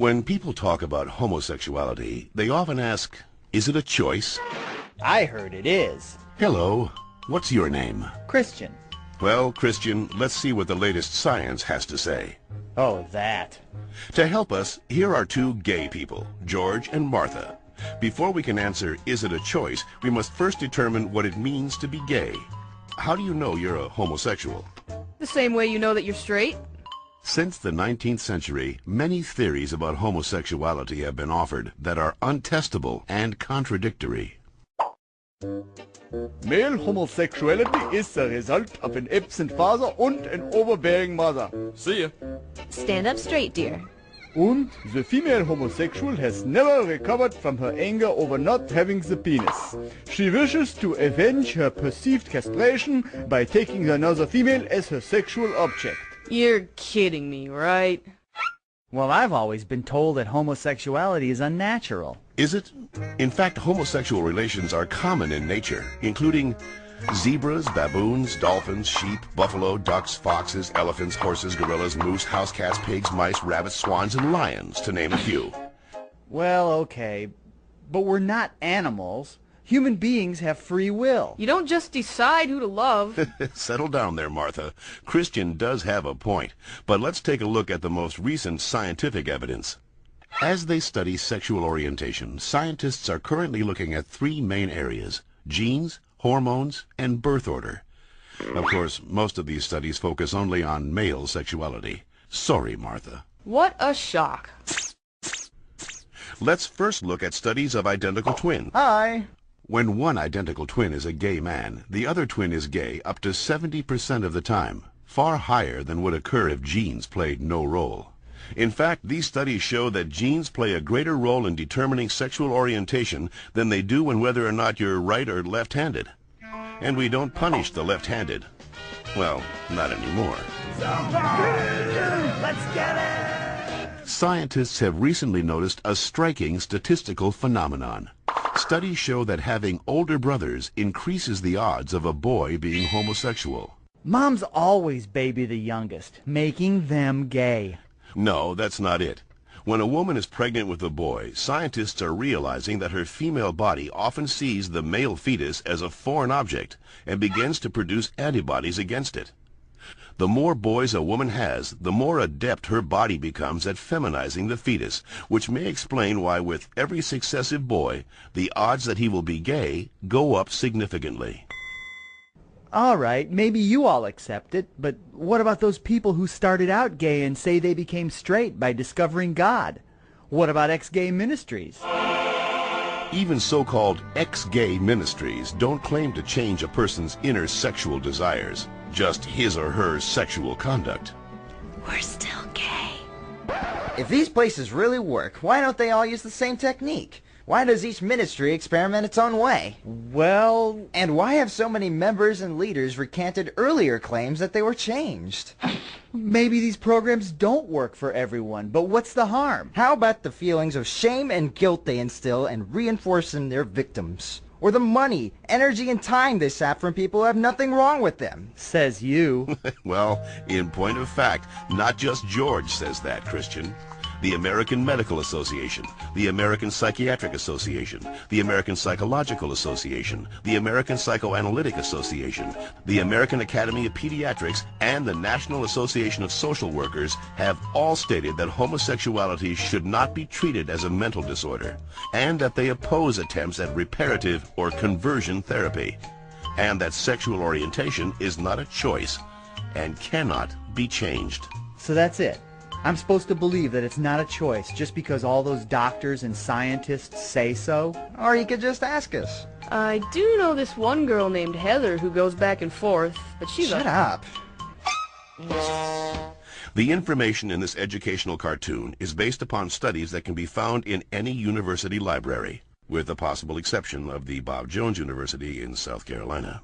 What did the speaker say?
When people talk about homosexuality, they often ask, is it a choice? I heard it is. Hello, what's your name? Christian. Well, Christian, let's see what the latest science has to say. Oh, that. To help us, here are two gay people, George and Martha. Before we can answer, is it a choice, we must first determine what it means to be gay. How do you know you're a homosexual? The same way you know that you're straight. Since the 19th century, many theories about homosexuality have been offered that are untestable and contradictory. Male homosexuality is the result of an absent father and an overbearing mother. See ya. Stand up straight, dear. And the female homosexual has never recovered from her anger over not having the penis. She wishes to avenge her perceived castration by taking another female as her sexual object. You're kidding me, right? Well, I've always been told that homosexuality is unnatural. Is it? In fact, homosexual relations are common in nature, including zebras, baboons, dolphins, sheep, buffalo, ducks, foxes, elephants, horses, gorillas, moose, house cats, pigs, mice, rabbits, swans, and lions, to name a few. Well, okay, but we're not animals. Human beings have free will. You don't just decide who to love. Settle down there, Martha. Christian does have a point, but let's take a look at the most recent scientific evidence. As they study sexual orientation, scientists are currently looking at three main areas: genes, hormones, and birth order. Of course, most of these studies focus only on male sexuality. Sorry, Martha. What a shock. Let's first look at studies of identical twins. Hi. When one identical twin is a gay man, the other twin is gay up to 70% of the time, far higher than would occur if genes played no role. In fact, these studies show that genes play a greater role in determining sexual orientation than they do in whether or not you're right or left-handed. And we don't punish the left-handed. Well, not anymore. Let's get it! Scientists have recently noticed a striking statistical phenomenon. Studies show that having older brothers increases the odds of a boy being homosexual. Moms always baby the youngest, making them gay. No, that's not it. When a woman is pregnant with a boy, scientists are realizing that her female body often sees the male fetus as a foreign object and begins to produce antibodies against it. The more boys a woman has, the more adept her body becomes at feminizing the fetus, which may explain why with every successive boy, the odds that he will be gay go up significantly. All right, maybe you all accept it, but what about those people who started out gay and say they became straight by discovering God? What about ex-gay ministries? Even so-called ex-gay ministries don't claim to change a person's inner sexual desires, just his or her sexual conduct. We're still gay. If these places really work, why don't they all use the same technique? Why does each ministry experiment its own way? Well, And why have so many members and leaders recanted earlier claims that they were changed? maybe these programs don't work for everyone, but what's the harm? How about the feelings of shame and guilt they instill and reinforce in their victims? Or the money, energy, and time they sap from people who have nothing wrong with them? Says you. Well, in point of fact, not just George says that, Christian. The American Medical Association, the American Psychiatric Association, the American Psychological Association, the American Psychoanalytic Association, the American Academy of Pediatrics, and the National Association of Social Workers have all stated that homosexuality should not be treated as a mental disorder, and that they oppose attempts at reparative or conversion therapy, and that sexual orientation is not a choice and cannot be changed. So that's it. I'm supposed to believe that it's not a choice just because all those doctors and scientists say so? Or you could just ask us. I do know this one girl named Heather who goes back and forth, but she's Shut up. The information in this educational cartoon is based upon studies that can be found in any university library, with the possible exception of the Bob Jones University in South Carolina.